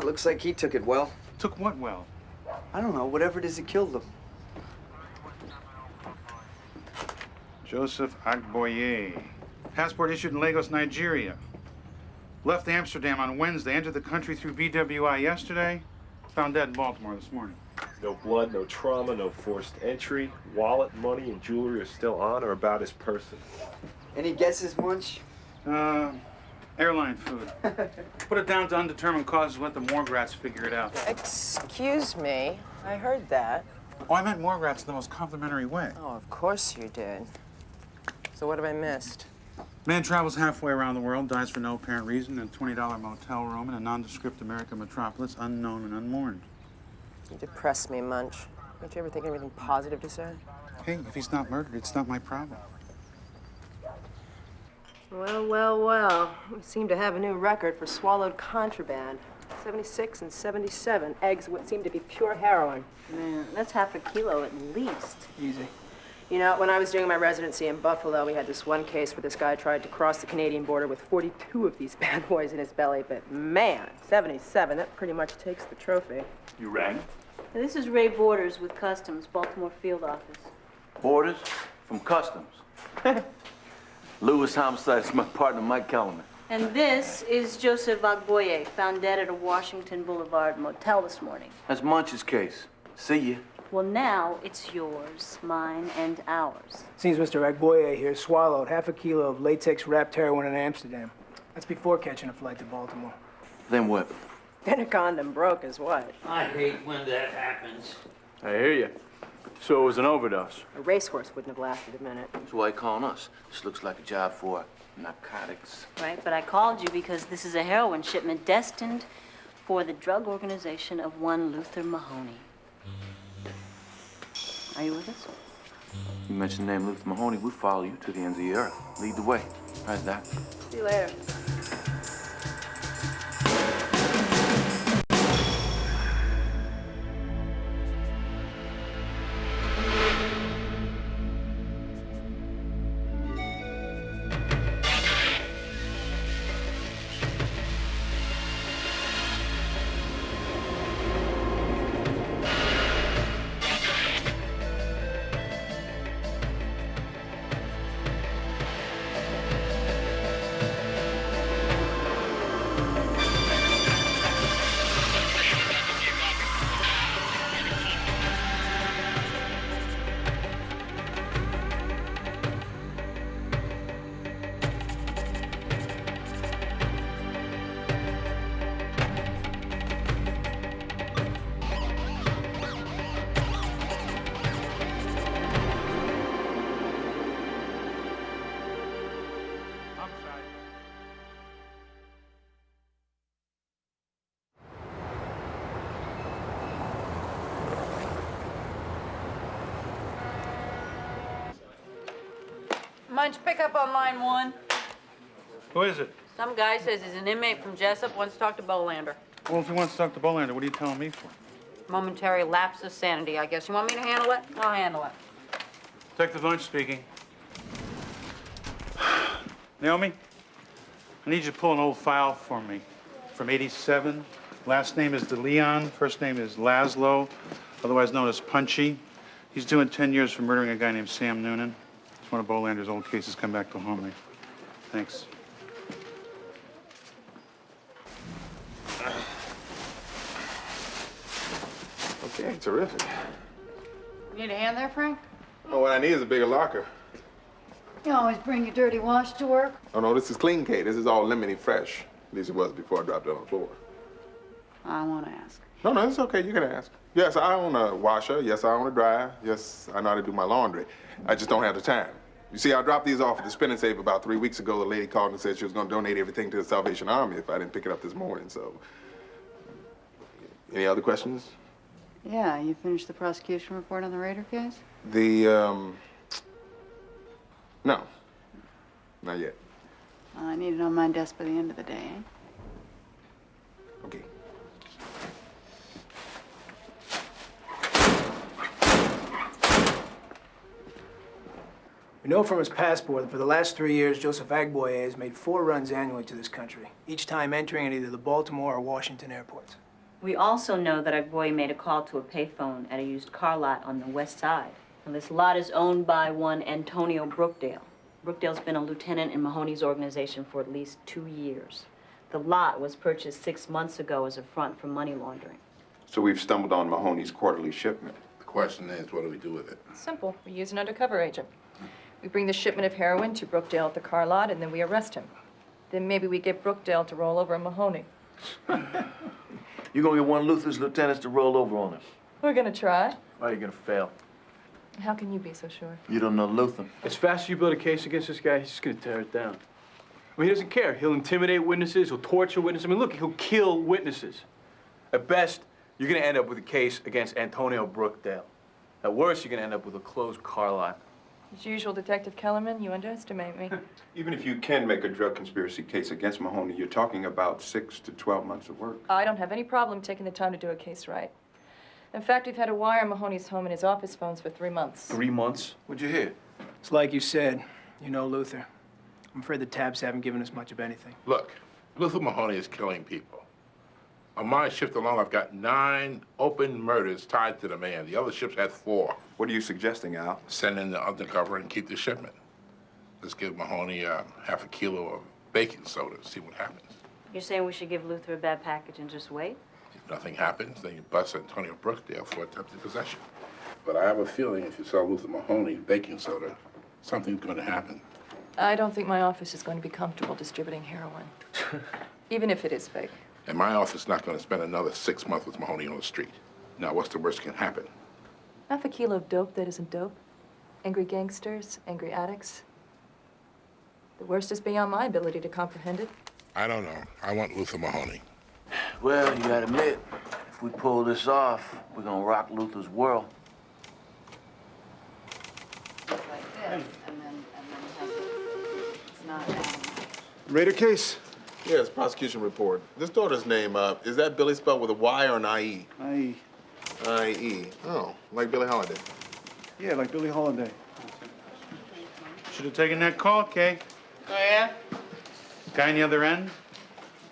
Looks like he took it well. Took what well? I don't know, whatever it is that killed him. Joseph Agboye. Passport issued in Lagos, Nigeria. Left Amsterdam on Wednesday, entered the country through BWI yesterday. Found dead in Baltimore this morning. No blood, no trauma, no forced entry. Wallet, money, and jewelry are still on or about his person. Any guesses, Munch? Airline food. Put it down to undetermined causes. Let the morgue rats figure it out. Excuse me. I heard that. Oh, I meant morgue rats in the most complimentary way. Oh, of course you did. So what have I missed? Man travels halfway around the world, dies for no apparent reason in a $20 motel room in a nondescript American metropolis, unknown and unmourned. You depress me, Munch. Don't you ever think of anything positive to say? Hey, if he's not murdered, it's not my problem. Well, well, well. We seem to have a new record for swallowed contraband. 76 and 77. Eggs what seem to be pure heroin. Man, that's half a kilo at least. Easy. You know, when I was doing my residency in Buffalo, we had this one case where this guy tried to cross the Canadian border with 42 of these bad boys in his belly, but man, 77, that pretty much takes the trophy. You rang? Now, this is Ray Borders with Customs, Baltimore field office. Borders from Customs. Lewis Homicide is my partner, Mike Kellerman. And this is Joseph Agboye, found dead at a Washington Boulevard motel this morning. That's Munch's case. See ya. Well, now it's yours, mine, and ours. Seems Mr. Agboye here swallowed half a kilo of latex-wrapped heroin in Amsterdam. That's before catching a flight to Baltimore. Then what? Then a condom broke is what? I hate when that happens. I hear you. So it was an overdose. A racehorse wouldn't have lasted a minute. That's why he calling us. This looks like a job for narcotics. Right, but I called you because this is a heroin shipment destined for the drug organization of one Luther Mahoney. Are you with us? You mentioned the name Luther Mahoney, we'll follow you to the ends of the earth. Lead the way. How's that? See you later. Munch, pick up on line 1. Who is it? Some guy says he's an inmate from Jessup, wants to talk to Bolander. Well, if he wants to talk to Bolander, what are you telling me for? Momentary lapse of sanity, I guess. You want me to handle it? I'll handle it. Detective Munch speaking. Naomi, I need you to pull an old file for me from '87. Last name is DeLeon, first name is Laszlo, otherwise known as Punchy. He's doing 10 years for murdering a guy named Sam Noonan. It's one of Bolander's old cases come back to haunt me. Thanks. Okay, terrific. You need a hand there, Frank? Oh, what I need is a bigger locker. You always bring your dirty wash to work? Oh, no, this is clean, Kate. This is all lemony fresh. At least it was before I dropped it on the floor. I want to ask. No, it's okay. You can ask. Yes, I own a washer. Yes, I own a dryer. Yes, I know how to do my laundry. I just don't have the time. You see, I dropped these off at the spin and save about 3 weeks ago. The lady called and said she was going to donate everything to the Salvation Army if I didn't pick it up this morning, so. Any other questions? Yeah, you finished the prosecution report on the Raider case? No. Not yet. Well, I need it on my desk by the end of the day, eh? Okay. We know from his passport that for the last 3 years, Joseph Agboye has made 4 runs annually to this country, each time entering at either the Baltimore or Washington airports. We also know that our boy made a call to a payphone at a used car lot on the west side. And this lot is owned by one Antonio Brookdale. Brookdale's been a lieutenant in Mahoney's organization for at least 2 years. The lot was purchased 6 months ago as a front for money laundering. So we've stumbled on Mahoney's quarterly shipment. The question is, what do we do with it? Simple. We use an undercover agent. We bring the shipment of heroin to Brookdale at the car lot, and then we arrest him. Then maybe we get Brookdale to roll over on Mahoney. You're gonna get one of Luther's lieutenants to roll over on him. We're gonna try. Why are you gonna fail? How can you be so sure? You don't know Luther. As fast as you build a case against this guy, he's just gonna tear it down. I mean, he doesn't care. He'll intimidate witnesses, he'll torture witnesses. I mean, look, he'll kill witnesses. At best, you're gonna end up with a case against Antonio Brookdale. At worst, you're gonna end up with a closed car lot. As usual, Detective Kellerman, you underestimate me. Even if you can make a drug conspiracy case against Mahoney, you're talking about 6 to 12 months of work. I don't have any problem taking the time to do a case right. In fact, we've had to wire Mahoney's home and his office phones for 3 months. 3 months? What'd you hear? It's like you said, you know Luther. I'm afraid the tabs haven't given us much of anything. Look, Luther Mahoney is killing people. On my shift alone, I've got 9 open murders tied to the man. The other ships had 4. What are you suggesting, Al? Send in the undercover and keep the shipment. Let's give Mahoney half a kilo of baking soda and see what happens. You're saying we should give Luther a bad package and just wait? If nothing happens, then you bust Antonio Brookdale for attempted possession. But I have a feeling if you sell Luther Mahoney baking soda, something's going to happen. I don't think my office is going to be comfortable distributing heroin, even if it is fake. And my office is not going to spend another 6 months with Mahoney on the street. Now, what's the worst that can happen? Half a kilo of dope that isn't dope. Angry gangsters, angry addicts. The worst is beyond my ability to comprehend it. I don't know. I want Luther Mahoney. Well, you gotta admit, if we pull this off, we're gonna rock Luther's world. Like this, and then have it. It's not, Raider case? Yes, prosecution report. This daughter's name, is that Billy spelled with a Y or an I-E? I, I-E. Oh, like Billie Holiday. yeah, like Billie Holiday. Should have taken that call, Kay. Oh, yeah? Guy on the other end,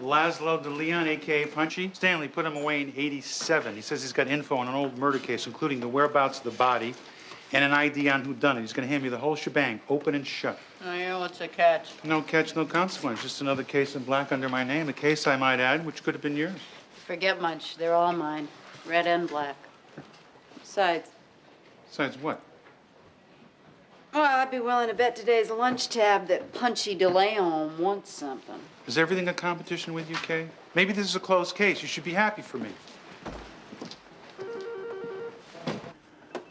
Laszlo de Leon, a.k.a. Punchy. Stanley put him away in '87. He says he's got info on an old murder case, including the whereabouts of the body and an ID on who done it. He's going to hand me the whole shebang, open and shut. Oh, yeah? What's the catch? No catch, no consequence. Just another case in black under my name. A case, I might add, which could have been yours. Forget much. They're all mine. Red and black. Besides, Besides what? well, I'd be willing to bet today's lunch tab that Punchy de Leon wants something. Is everything a competition with you, Kay? Maybe this is a closed case. You should be happy for me.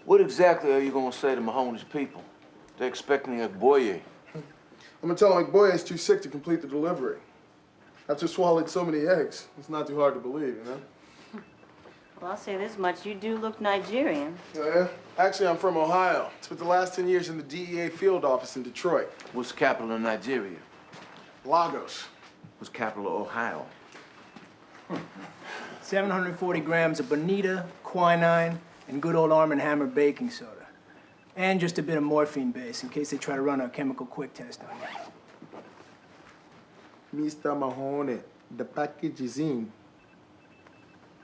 What exactly are you gonna say to Mahoney's people? They're expecting a Boye. I'm gonna tell him Boye is too sick to complete the delivery. After swallowing so many eggs, it's not too hard to believe, you know? Well, I'll say this much. You do look Nigerian. Oh, yeah? Actually, I'm from Ohio. Spent the last 10 years in the DEA field office in Detroit. What's the capital of Nigeria? Lagos. What's the capital of Ohio? 740 grams of bonita, quinine, and good old Arm & Hammer baking soda. And just a bit of morphine base in case they try to run a chemical quick test on you. Mr. Mahoney, the package is in.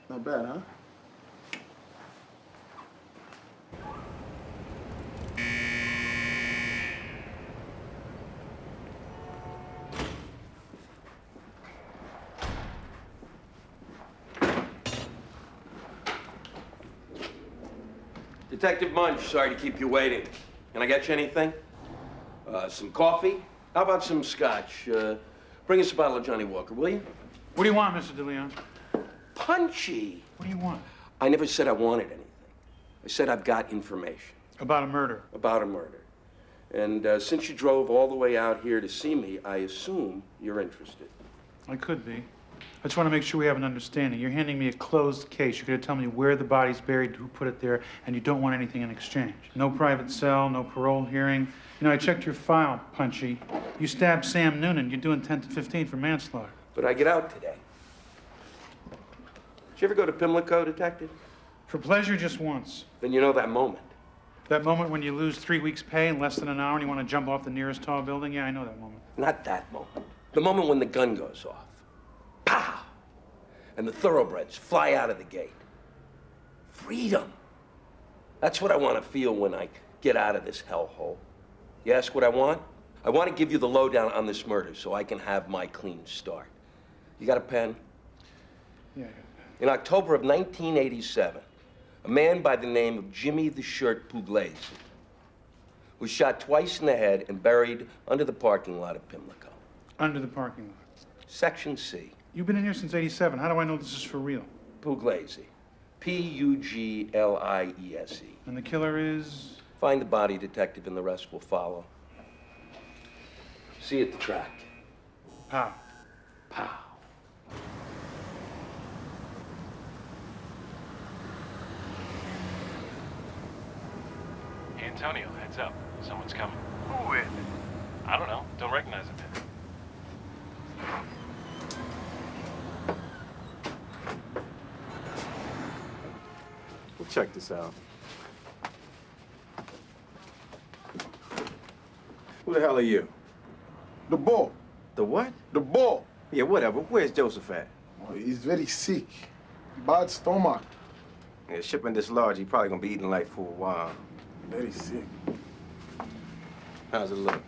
Not bad, huh? Detective Munch, sorry to keep you waiting. Can I get you anything? Some coffee? How about some scotch? Bring us a bottle of Johnny Walker, will you? What do you want, Mr. de Leon? Punchy. What do you want? I never said I wanted anything. I said I've got information. About a murder. About a murder. And since you drove all the way out here to see me, I assume you're interested. I could be. I just want to make sure we have an understanding. You're handing me a closed case. You're going to tell me where the body's buried, who put it there, and you don't want anything in exchange. No private cell, no parole hearing. You know, I checked your file, Punchy. You stabbed Sam Noonan. You're doing 10 to 15 for manslaughter. But I get out today. Did you ever go to Pimlico, Detective? For pleasure, just once. Then you know that moment. That moment when you lose 3 weeks' pay in less than an hour and you want to jump off the nearest tall building? Yeah, I know that moment. Not that moment. The moment when the gun goes off. Pow! And the thoroughbreds fly out of the gate. Freedom. That's what I want to feel when I get out of this hellhole. You ask what I want? I want to give you the lowdown on this murder so I can have my clean start. You got a pen? Yeah. In October of 1987, a man by the name of Jimmy the Shirt Puglisi was shot twice in the head and buried under the parking lot of Pimlico. Under the parking lot. Section C. You've been in here since '87. How do I know this is for real? Puglisi. Pugliese. And the killer is? Find the body, detective, and the rest will follow. See you at the track. Pow. Pow. Antonio, heads up. Someone's coming. Who is it? I don't know. Don't recognize him yet. Well, check this out. Who the hell are you? The bull. The what? The bull. Yeah, whatever. Where's Joseph at? Oh, he's very sick. Bad stomach. Yeah, shipment this large, he probably gonna be eating light for a while. Very sick. How's it look?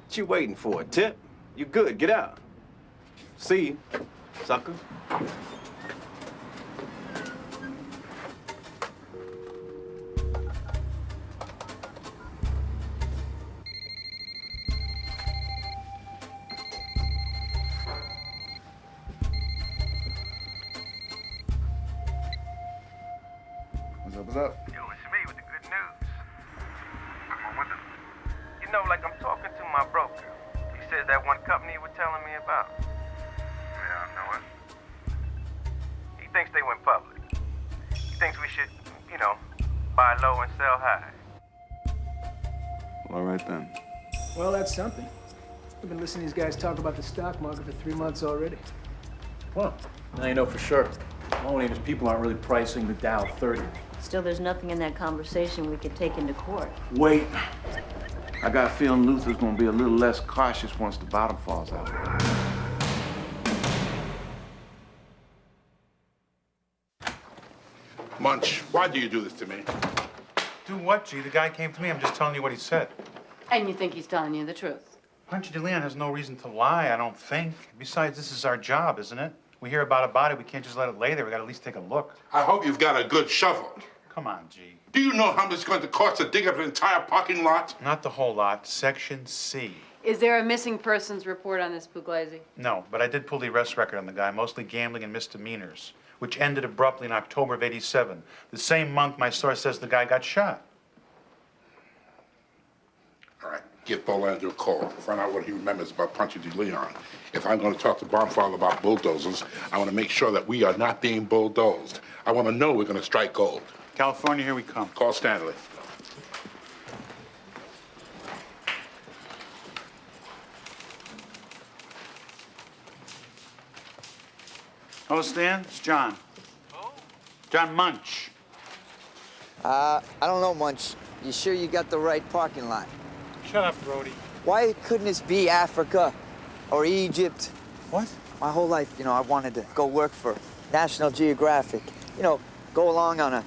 What you waiting for? A tip? You good. Get out. See you, sucker. What's up? Yo, it's me with the good news. You know, like I'm talking to my broker. He says that one company you were telling me about. Yeah, I know it. He thinks they went public. He thinks we should, you know, buy low and sell high. All right then. Well, that's something. I've been listening to these guys talk about the stock market for 3 months already. Well, now you know for sure. Only his people aren't really pricing the Dow 30. Still, there's nothing in that conversation we could take into court. Wait. I got a feeling Luther's gonna be a little less cautious once the bottom falls out. Munch, why do you do this to me? Do what, G? The guy came to me. I'm just telling you what he said. And you think he's telling you the truth? Punchy DeLeon has no reason to lie, I don't think. Besides, this is our job, isn't it? We hear about a body, we can't just let it lay there. We gotta at least take a look. I hope you've got a good shovel. Come on, G. Do you know how much it's going to cost to dig up an entire parking lot? Not the whole lot. Section C. Is there a missing persons report on this Puglisi? No, but I did pull the arrest record on the guy, mostly gambling and misdemeanors, which ended abruptly in October of '87. The same month my source says the guy got shot. All right, give Bolander a call. Find out what he remembers about Punchy DeLeon. If I'm going to talk to Bonfile about bulldozers, I want to make sure that we are not being bulldozed. I want to know we're going to strike gold. California, here we come. Call Stanley. Hello, Stan. It's John. Who? John Munch. I don't know, Munch. You sure you got the right parking lot? Shut up, Brody. Why couldn't this be Africa or Egypt? What? My whole life, you know, I wanted to go work for National Geographic. You know, go along on a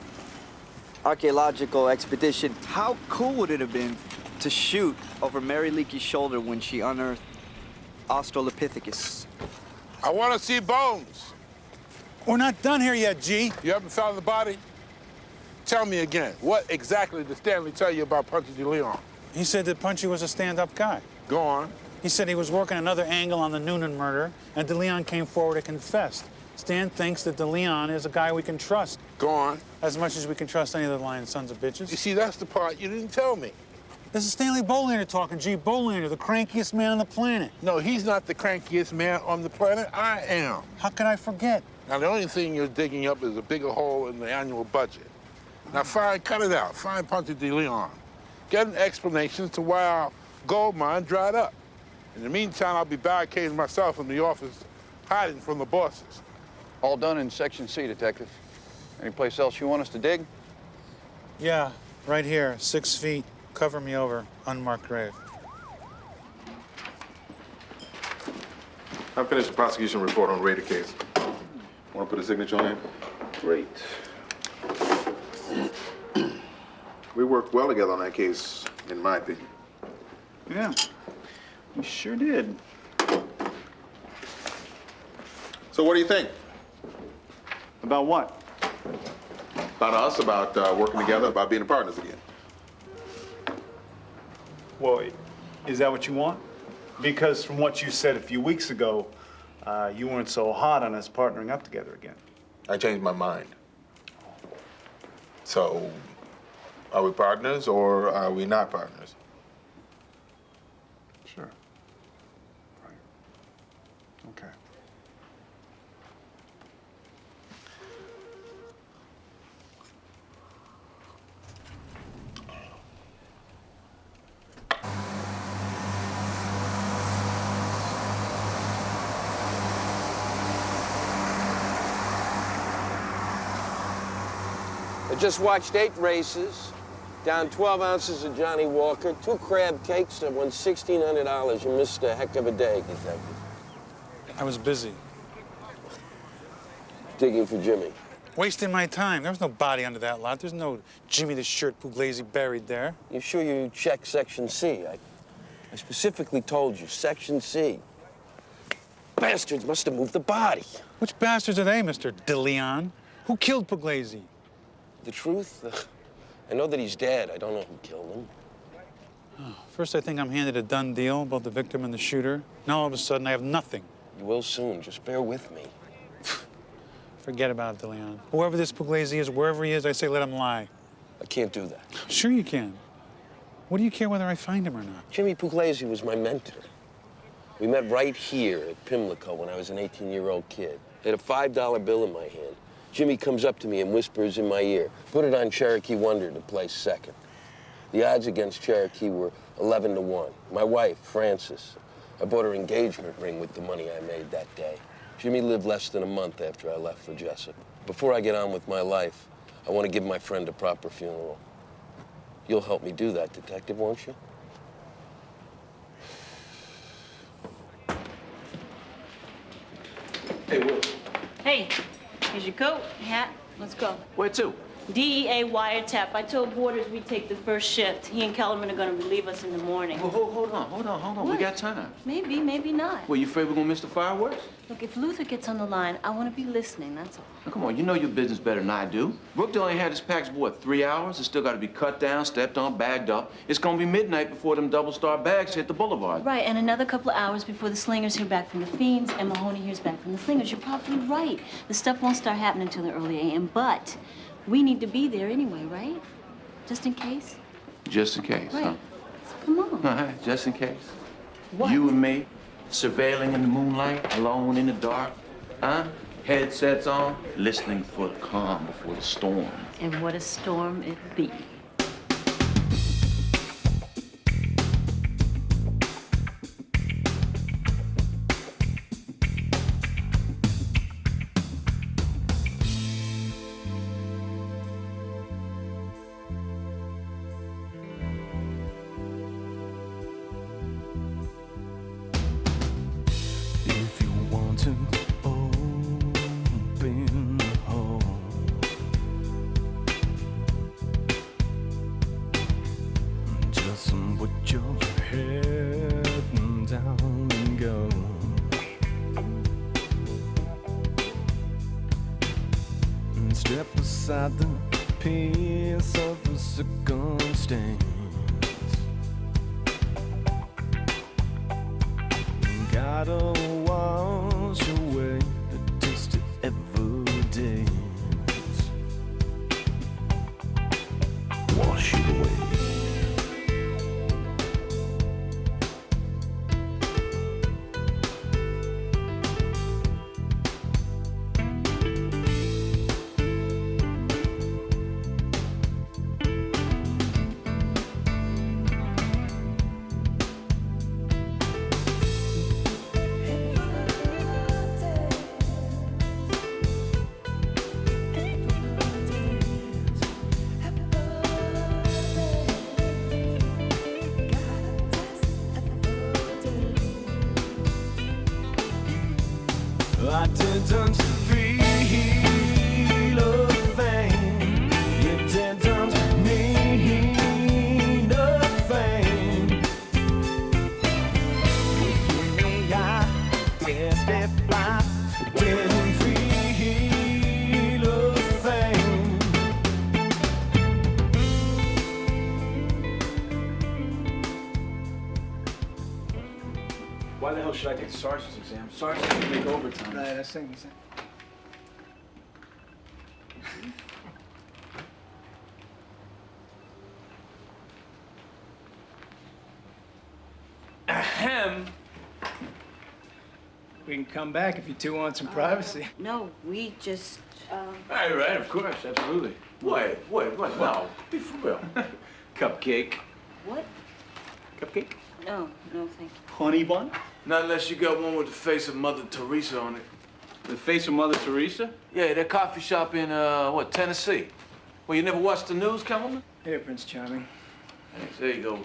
archaeological expedition. How cool would it have been to shoot over Mary Leakey's shoulder when she unearthed Australopithecus? I want to see bones. We're not done here yet, G. You haven't found the body? Tell me again, what exactly did Stanley tell you about Punchy DeLeon? He said that Punchy was a stand-up guy. Go on. He said he was working another angle on the Noonan murder, and DeLeon came forward and confessed. Stan thinks that DeLeon is a guy we can trust. Go on. As much as we can trust any of the lying sons of bitches. You see, that's the part you didn't tell me. This is Stanley Bolander talking, G. Bolander, the crankiest man on the planet. No, he's not the crankiest man on the planet. I am. How could I forget? Now, the only thing you're digging up is a bigger hole in the annual budget. Now, fine, cut it out. Find Punchy DeLeon. Get an explanation as to why our gold mine dried up. In the meantime, I'll be barricading myself in the office, hiding from the bosses. All done in Section C, Detective. Any place else you want us to dig? Yeah, right here, 6 feet. Cover me over, unmarked grave. I finished the prosecution report on the Raider case. Want to put a signature on it? Great. We worked well together on that case, in my opinion. Yeah, we sure did. So what do you think? About what? About us, about working together, about being partners again. Well, is that what you want? Because from what you said a few weeks ago, you weren't so hot on us partnering up together again. I changed my mind. So, are we partners or are we not partners? Sure. Right. Okay. I just watched 8 races, down 12 ounces of Johnny Walker, 2 crab cakes, and won $1,600. You missed a heck of a day, Detective. I was busy. Digging for Jimmy. Wasting my time. There was no body under that lot. There's no Jimmy the Shirt Puglisi buried there. You sure you checked Section C? I specifically told you, Section C. Bastards must have moved the body. Which bastards are they, Mr. DeLeon? Who killed Puglisi? The truth? I know that he's dead. I don't know who killed him. Oh, first, I think I'm handed a done deal about the victim and the shooter. Now, all of a sudden, I have nothing. You will soon. Just bear with me. Forget about it, DeLeon. Whoever this Puglisi is, wherever he is, I say let him lie. I can't do that. Sure you can. What do you care whether I find him or not? Jimmy Puglisi was my mentor. We met right here at Pimlico when I was an 18-year-old kid. I had a $5 bill in my hand. Jimmy comes up to me and whispers in my ear, put it on Cherokee Wonder to place second. The odds against Cherokee were 11 to 1. My wife, Frances, I bought her engagement ring with the money I made that day. Jimmy lived less than a month after I left for Jessup. Before I get on with my life, I want to give my friend a proper funeral. You'll help me do that, Detective, won't you? Hey, Will. Hey, here's your coat, hat. Let's go. Where to? DEA wiretap. I told Borders we'd take the first shift. He and Kellerman are gonna relieve us in the morning. Well, hold on. What? We got time. Maybe, maybe not. Well, you afraid we're gonna miss the fireworks? Look, if Luther gets on the line, I want to be listening, that's all. Now, come on, you know your business better than I do. Brookdale ain't had his packs for what, 3 hours? It's still got to be cut down, stepped on, bagged up. It's gonna be midnight before them double-star bags hit the boulevard. Right, and another couple of hours before the slingers hear back from the fiends and Mahoney hears back from the slingers. You're probably right. The stuff won't start happening until the early a.m., but we need to be there anyway, right? Just in case? Just in case, Right. huh? So come on. All right, just in case. What? You and me, surveilling in the moonlight, alone in the dark, huh? Headsets on, listening for the calm before the storm. And what a storm it be. If you want to open the hole, just put your head down and go. And step aside the piece of the circumstance. Gotta wash away the taste of evidence. Wash it away. Why the hell should I take the sergeant's exam? Sergeant can make overtime. Right, that's thing. Ahem. We can come back if you two want some privacy. No, we just, Right, of course, absolutely. Wait, no, be for real. Cupcake. What? Cupcake? No, thank you. Honey bun? Not unless you got one with the face of Mother Teresa on it. The face of Mother Teresa? Yeah, that coffee shop in, Tennessee. Well, you never watched the news, Councilman? Here, Prince Charming. Thanks, there you go.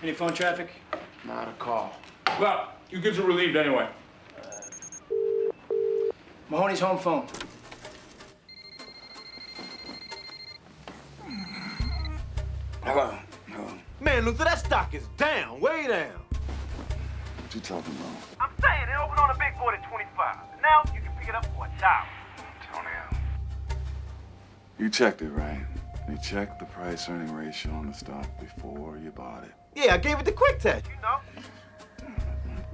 Any phone traffic? Not a call. Well, you kids are relieved anyway. Mahoney's home phone. Hello. Man, Luther, that stock is down, way down. What you talking about? I'm saying it opened on a big board at 25. Now you can pick it up for $1. Antonio. You checked it, right? You checked the price-earning ratio on the stock before you bought it. Yeah, I gave it the quick test. You know?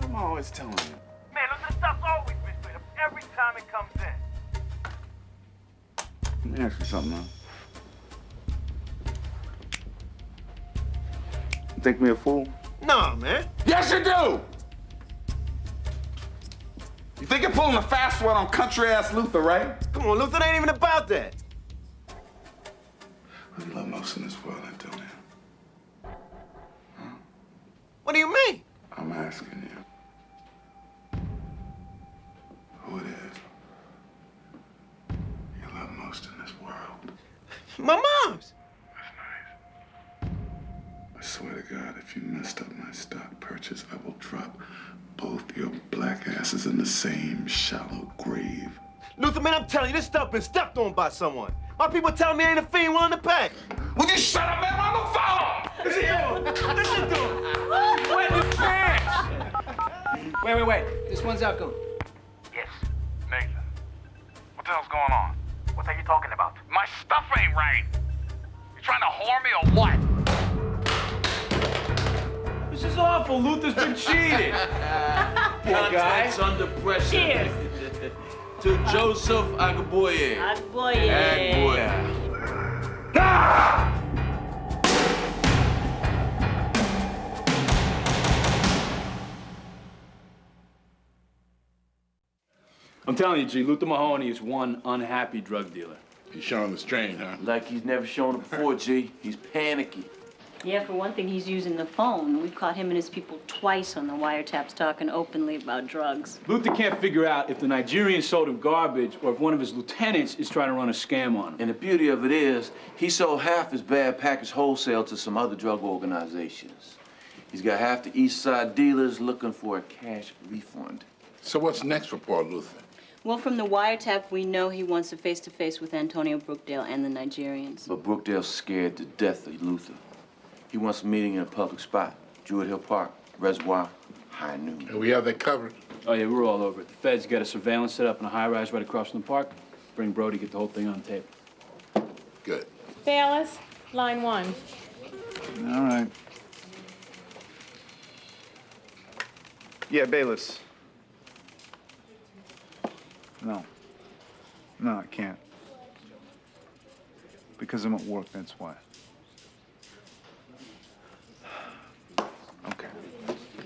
I'm always telling you. Man, look, this stuff's always been straight up every time it comes in. Let me ask you something, man. You think me a fool? Nah, man. Yes, you do! You think you're pulling a fast one on country-ass Luther, right? Come on, Luther, it ain't even about that. Who do you love most in this world, Antonio? What do you mean? I'm asking you. Who it is you love most in this world? My mom's. I swear to God, if you messed up my stock purchase, I will drop both your black asses in the same shallow grave. Luther, man, I'm telling you, this stuff been stepped on by someone. My people tell me I ain't a fiend willing to pay. Will you shut up, man? I'm on the phone! Listen to him. Listen to him. Wet the pants. Wait. This one's out going. Yes. Nathan. What the hell's going on? What are you talking about? My stuff ain't right. You trying to whore me or what? This is awful. Luther's been cheated. Poor guy. Contacts under pressure. Cheers. To Joseph Agaboye. Agboye. I'm telling you, G, Luther Mahoney is one unhappy drug dealer. He's showing the strain, huh? Like he's never shown it before, G. He's panicky. Yeah, for one thing, he's using the phone. We've caught him and his people twice on the wiretaps talking openly about drugs. Luther can't figure out if the Nigerian sold him garbage or if one of his lieutenants is trying to run a scam on him. And the beauty of it is, he sold half his bad package wholesale to some other drug organizations. He's got half the East Side dealers looking for a cash refund. So what's next for poor Luther? Well, from the wiretap, we know he wants a face-to-face with Antonio Brookdale and the Nigerians. But Brookdale's scared to death of Luther. He wants a meeting in a public spot. Druid Hill Park, Reservoir, high noon. And we have that covered. Oh, yeah, we're all over it. The feds got a surveillance set up in a high-rise right across from the park. Bring Brody, get the whole thing on tape. Good. Bayless, line 1. All right. Yeah, Bayless. No, I can't. Because I'm at work, that's why. Okay,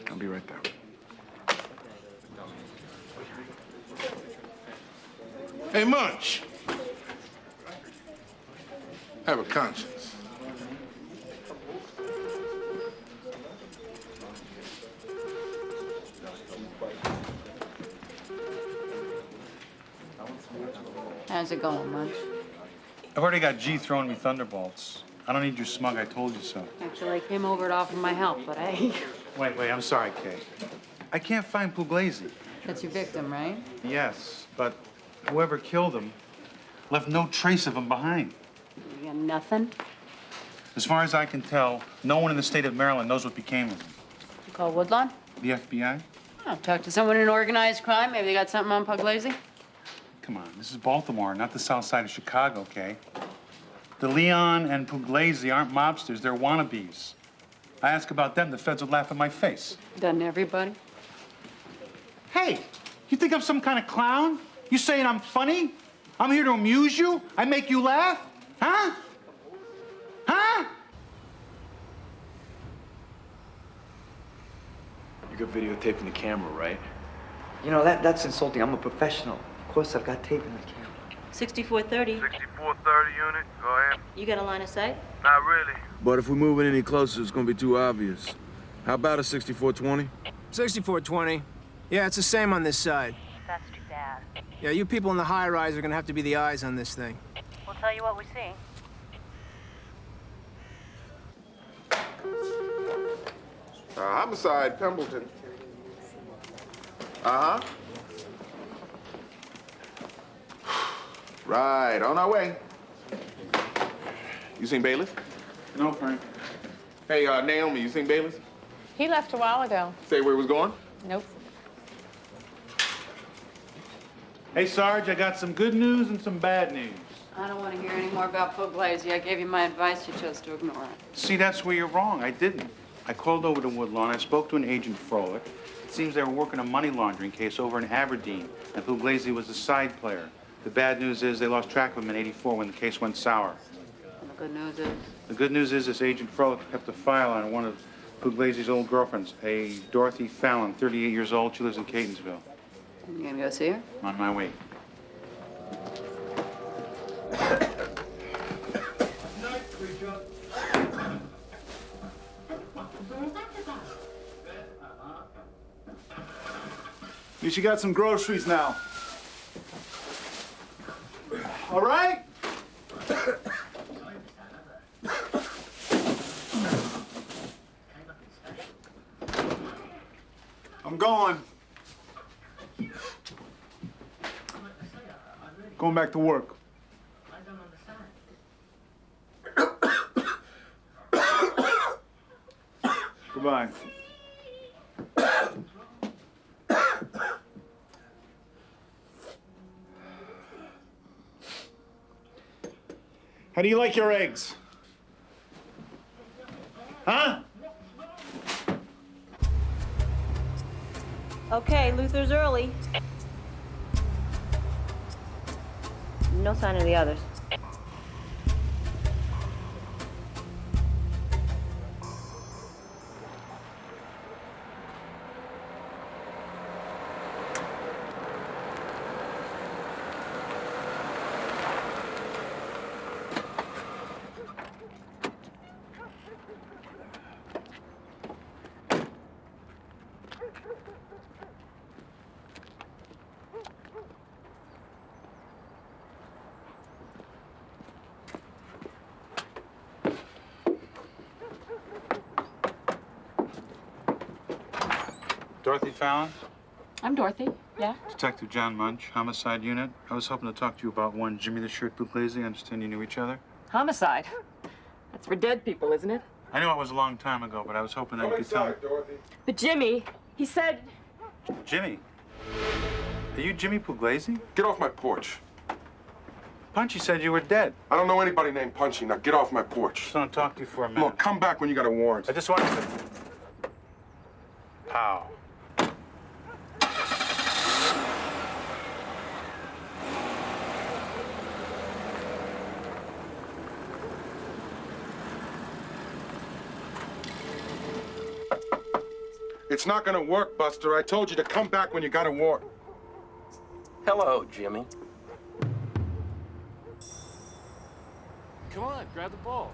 I'll be right there. Hey, Munch. Have a conscience. How's it going, Munch? I've already got G throwing me thunderbolts. I don't need your smug, I told you so. Actually, I came over to offer my help, but hey. Wait, I'm sorry, Kay. I can't find Puglisi. That's your victim, right? Yes, but whoever killed him left no trace of him behind. You got nothing? As far as I can tell, no one in the state of Maryland knows what became of him. You call Woodlawn? The FBI? Oh, talk to someone in organized crime. Maybe they got something on Puglisi. Come on, this is Baltimore, not the south side of Chicago, Kay. The Leon and Puglisi aren't mobsters, they're wannabes. I ask about them, the feds will laugh in my face. Doesn't everybody? Hey, you think I'm some kind of clown? You saying I'm funny? I'm here to amuse you? I make you laugh? Huh? Huh? You got videotaping the camera, right? You know, that's insulting. I'm a professional. Of course, I've got tape in the camera. 6430. 6430 unit, go ahead. You got a line of sight? Not really. But if we move it any closer, it's gonna be too obvious. How about a 6420? 6420. Yeah, it's the same on this side. That's too bad. Yeah, you people in the high-rise are gonna have to be the eyes on this thing. We'll tell you what we see. Homicide, Pembleton. Uh-huh. Right, on our way. You seen Bailiff? No, Frank. Hey, Naomi, you seen Bailiff? He left a while ago. Say where he was going? Nope. Hey, Sarge, I got some good news and some bad news. I don't want to hear any more about Pugliese. I gave you my advice. You chose to ignore it. See, that's where you're wrong. I didn't. I called over to Woodlawn. I spoke to an agent, Froelich. It seems they were working a money laundering case over in Aberdeen, and Pugliese was a side player. The bad news is they lost track of him in '84 when the case went sour. And the good news is? The good news is this agent Froelich kept a file on one of Pugliese's old girlfriends, a Dorothy Fallon, 38 years old. She lives in Catonsville. You gonna go see her? I'm on my way. At least you got some groceries now. All right? I'm going. Going back to work. Goodbye. How do you like your eggs? Huh? Okay, Luther's early. No sign of the others. Dorothy Fallon? I'm Dorothy. Yeah? Detective John Munch, Homicide Unit. I was hoping to talk to you about one Jimmy the Shirt Pugliese. I understand you knew each other. Homicide. That's for dead people, isn't it? I knew it was a long time ago, but I was hoping that you could tell me. Dorothy. But Jimmy, he said... Jimmy? Are you Jimmy Pugliese? Get off my porch. Punchy said you were dead. I don't know anybody named Punchy. Now get off my porch. Just want to talk to you for a minute. Look, come back when you got a warrant. I just wanted to... Pow. It's not gonna work, Buster. I told you to come back when you got a warrant. Hello, Jimmy. Come on, grab the ball.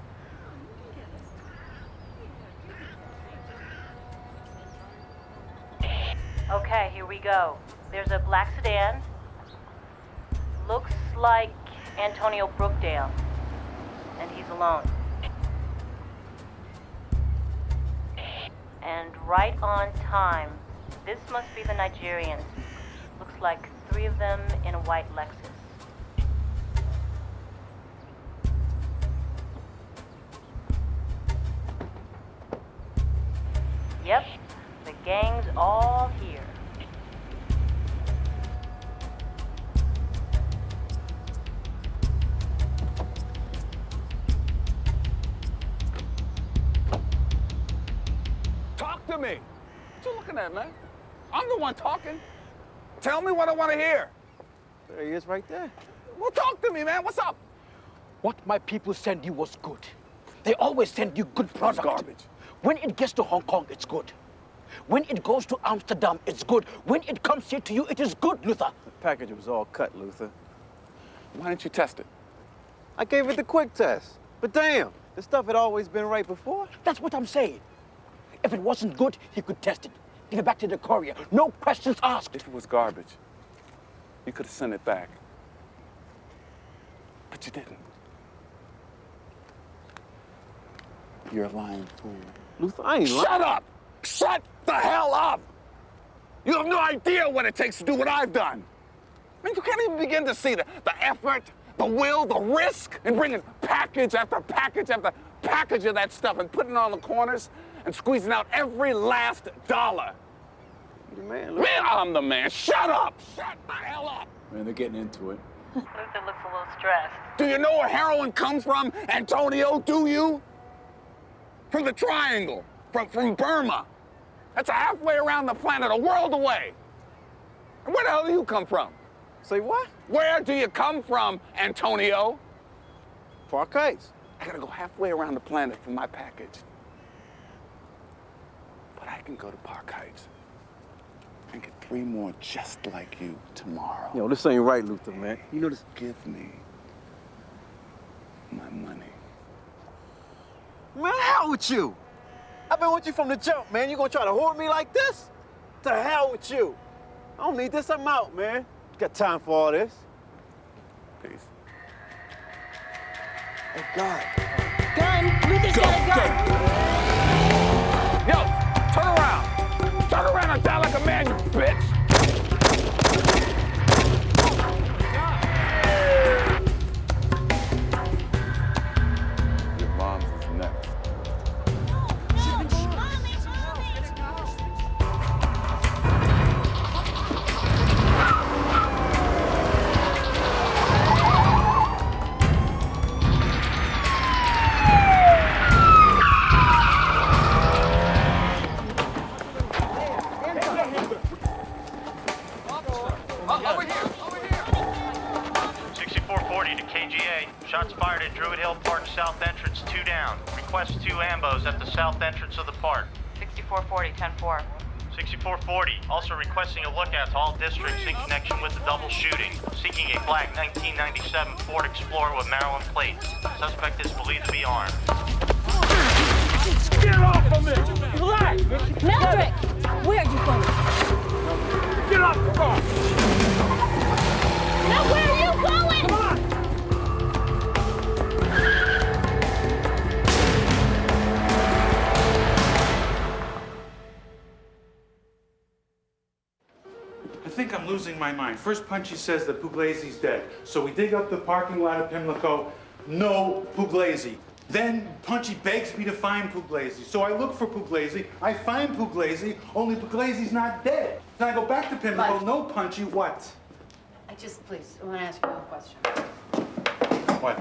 Okay, here we go. There's a black sedan. Looks like Antonio Brookdale. And he's alone. And right on time. This must be the Nigerians. Looks like 3 of them in a white Lexus. Yep, the gang's all here. me. What you looking at, man? I'm the one talking. Tell me what I want to hear. There he is right there. Well, talk to me, man. What's up? What my people send you was good. They always send you good product. It's garbage. When it gets to Hong Kong, it's good. When it goes to Amsterdam, it's good. When it comes here to you, it is good, Luther. The package was all cut, Luther. Why didn't you test it? I gave it the quick test. But damn, the stuff had always been right before. That's what I'm saying. If it wasn't good, he could test it. Give it back to the courier. No questions asked. If it was garbage, you could have sent it back. But you didn't. You're a lying fool. Luther, I ain't lying. Shut up! Shut the hell up! You have no idea what it takes to do what I've done. I mean, you can't even begin to see the effort, the will, the risk in bringing package after package after package of that stuff and putting it on the corners and squeezing out every last dollar. You the man, Luther. Man, I'm the man. Shut up! Shut the hell up! Man, they're getting into it. Luther looks a little stressed. Do you know where heroin comes from, Antonio? Do you? From the Triangle, from Burma. That's halfway around the planet, a world away. And where the hell do you come from? Say what? Where do you come from, Antonio? Park Heights. I gotta go halfway around the planet for my package. But I can go to Park Heights and get 3 more just like you tomorrow. Yo, this ain't right, Luther, man. You know this. Give me my money. Man, hell with you. I've been with you from the jump, man. You gonna try to hoard me like this? To hell with you. I don't need this. I'm out, man. Got time for all this. Peace. Oh, God. Gun! Luther's got a gun! Yo, turn around. Turn around and die like a man, you bitch. Your mom's is next. Over here! 6440 to KGA. Shots fired at Druid Hill Park South Entrance, 2 down. Request 2 ambos at the south entrance of the park. 6440, 10-4. 6440, also requesting a lookout to all districts in connection with the double shooting. Seeking a black 1997 Ford Explorer with Maryland plates. Suspect is believed to be armed. Get off of me! Relax! Maverick! Where are you going? Get off the car! Now where are you going? Come on! I think I'm losing my mind. First Punchy says that Puglisi's dead. So we dig up the parking lot of Pimlico. No Puglisi. Then Punchy begs me to find Puglisi. So I look for Puglisi. I find Puglisi, only Puglisi's not dead. Then I go back to Pimlico. But- No Punchy. What? Please, I want to ask you one question. What?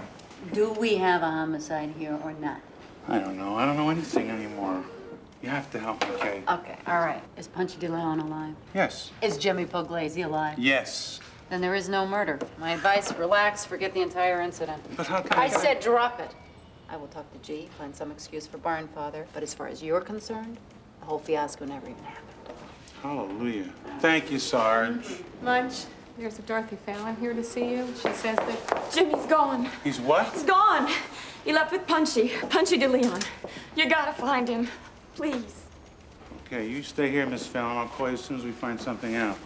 Do we have a homicide here or not? I don't know. I don't know anything anymore. You have to help me, Kay. Okay, all right. Is Punchy DeLeon alive? Yes. Is Jimmy Puglisi alive? Yes. Then there is no murder. My advice, relax, forget the entire incident. But how can I said drop it. I will talk to G, find some excuse for Barnfather, but as far as you're concerned, the whole fiasco never even happened. Hallelujah. Thank you, Sarge. Munch, there's a Dorothy Fallon here to see you. She says that Jimmy's gone. He's what? He's gone. He left with Punchy DeLeon. You gotta find him, please. Okay, you stay here, Miss Fallon. I'll call you as soon as we find something out.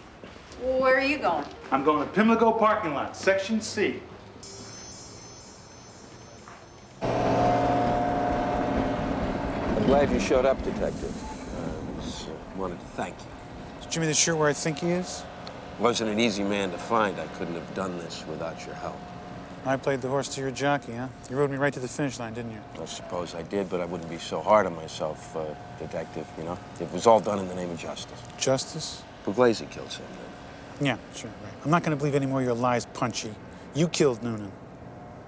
Where are you going? I'm going to Pimlico parking lot, section C. I'm glad you showed up, Detective. I wanted to thank you. Is Jimmy the sure where I think he is? Wasn't an easy man to find. I couldn't have done this without your help. I played the horse to your jockey, huh? You rode me right to the finish line, didn't you? I suppose I did, but I wouldn't be so hard on myself, Detective, you know? It was all done in the name of justice. Justice? Puglisi kills him, then. Yeah, sure, right. I'm not going to believe any more of your lies, Punchy. You killed Noonan.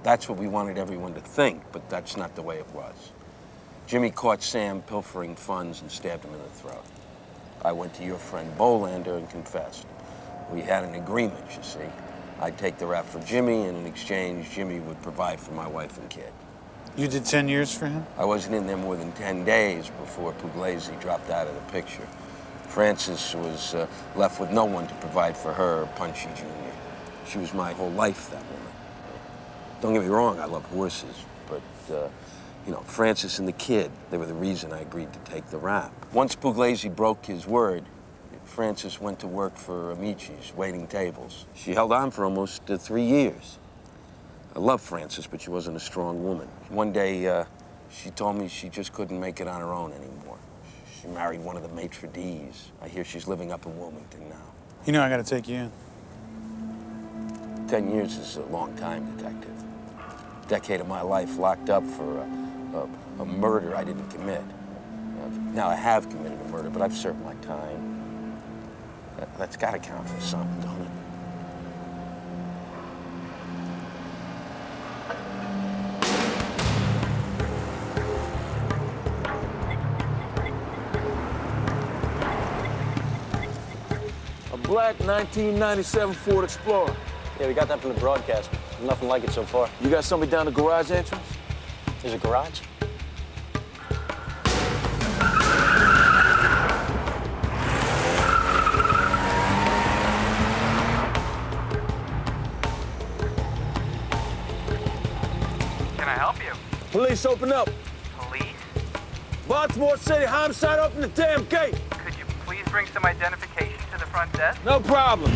That's what we wanted everyone to think, but that's not the way it was. Jimmy caught Sam pilfering funds and stabbed him in the throat. I went to your friend Bolander and confessed. We had an agreement, you see. I'd take the rap for Jimmy, and in exchange, Jimmy would provide for my wife and kid. You did 10 years for him? I wasn't in there more than 10 days before Pugliese dropped out of the picture. Frances was left with no one to provide for her or Punchy Jr. She was my whole life, that woman. Don't get me wrong, I love horses, but, you know, Frances and the kid, they were the reason I agreed to take the rap. Once Pugliese broke his word, Frances went to work for Amici's, waiting tables. She held on for almost 3 years. I love Frances, but she wasn't a strong woman. One day, she told me she just couldn't make it on her own anymore. She married one of the maitre d's. I hear she's living up in Wilmington now. You know I gotta take you in. 10 years is a long time, detective. A decade of my life locked up for a murder I didn't commit. Now, I have committed a murder, but I've served my time. That's gotta count for something, don't it? A black 1997 Ford Explorer. Yeah, we got that from the broadcast. Nothing like it so far. You got somebody down the garage entrance? There's a garage? Can I help you? Police, open up. Police? Baltimore City, homicide, open the damn gate. Could you please bring some identification to the front desk? No problem.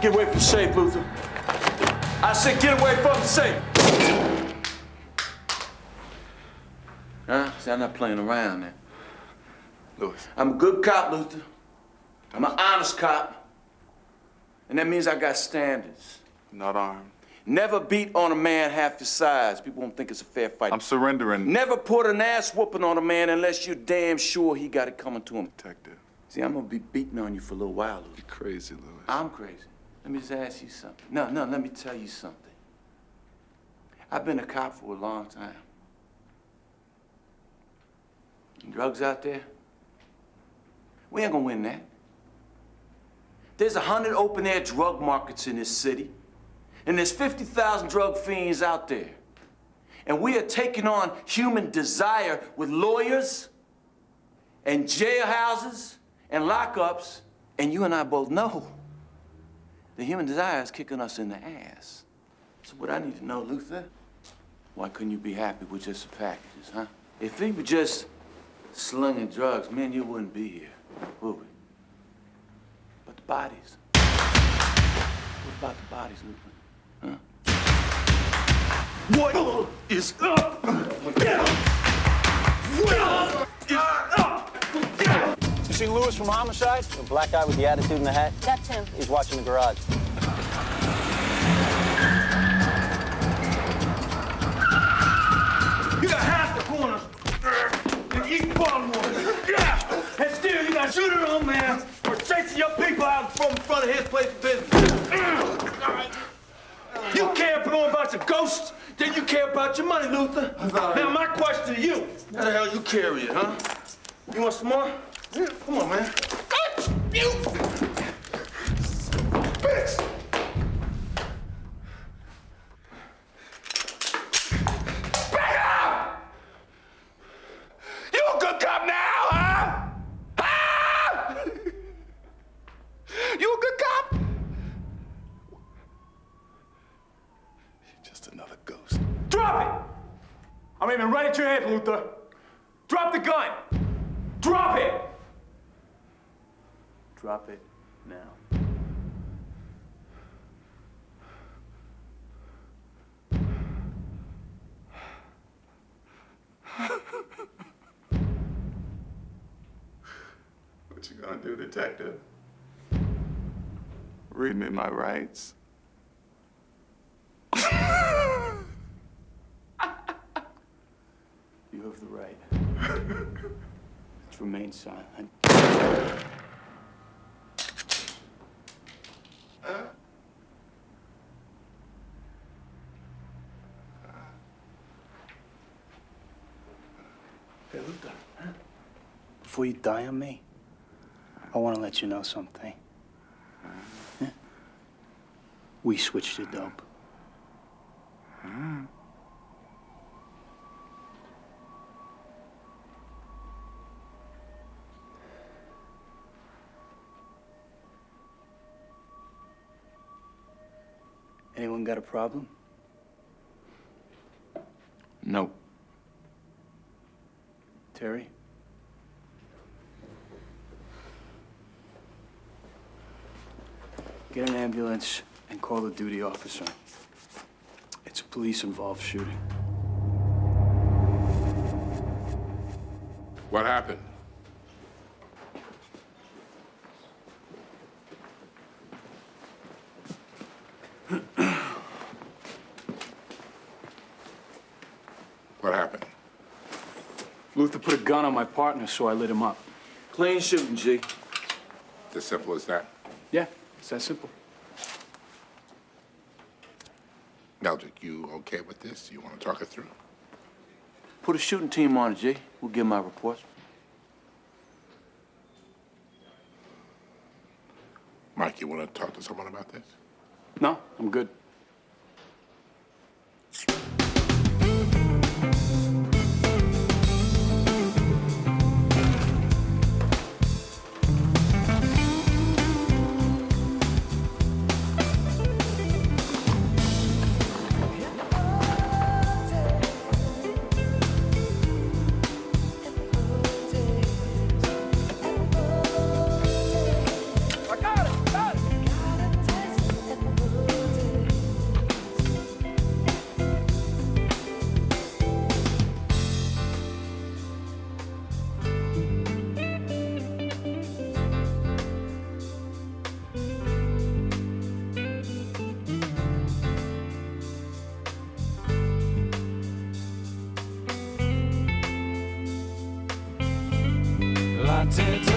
Get away from the safe, Luther. I said get away from the safe. Huh? See, I'm not playing around now. Louis. I'm a good cop, Luther. I'm an honest cop. And that means I got standards. Not armed. Never beat on a man half his size. People won't think it's a fair fight. I'm surrendering. Never put an ass whooping on a man unless you're damn sure he got it coming to him. Detective. See, I'm gonna be beating on you for a little while, Luther. You're crazy, Louis. I'm crazy. Let me just ask you something. No, let me tell you something. I've been a cop for a long time. Drugs out there? We ain't gonna win that. There's 100 open-air drug markets in this city, and there's 50,000 drug fiends out there. And we are taking on human desire with lawyers and jailhouses and lockups, and you and I both know the human desire is kicking us in the ass. So what I need to know, Luther, why couldn't you be happy with just the packages, huh? If we were just slinging drugs, man, you wouldn't be here, would we? But the bodies. What about the bodies, Luther? Huh? What is up? What is up? You see Lewis from Homicide? The black guy with the attitude in the hat? That's him. He's watching the garage. You got half the corners in East Baltimore. Yeah. And still you got shooting on man for chasing your people out from in front of his place of business. You care more about your ghosts than you care about your money, Luther. Now my question to you, how the hell you carry it, huh? You want some more? Yeah, come on, man. You bitch! Back up! You a good cop now, huh? Huh? You a good cop? You're just another ghost. Drop it! I'm aiming right at your head, Luther. Drop the gun. Drop it! Drop it now. What you gonna do, detective? Read me my rights. You have the right to remain silent. Hey, Luther, before you die on me, I want to let you know something. Yeah? We switched to dope. Anyone got a problem? No. Terry? Get an ambulance and call the duty officer. It's a police-involved shooting. What happened? What happened? Luther put a gun on my partner, so I lit him up. Clean shooting, G. It's as simple as that. Yeah, it's that simple. Neldrick, you okay with this? You want to talk it through? Put a shooting team on it, G. We'll give my reports. Mike, you want to talk to someone about this? No, I'm good. I tend to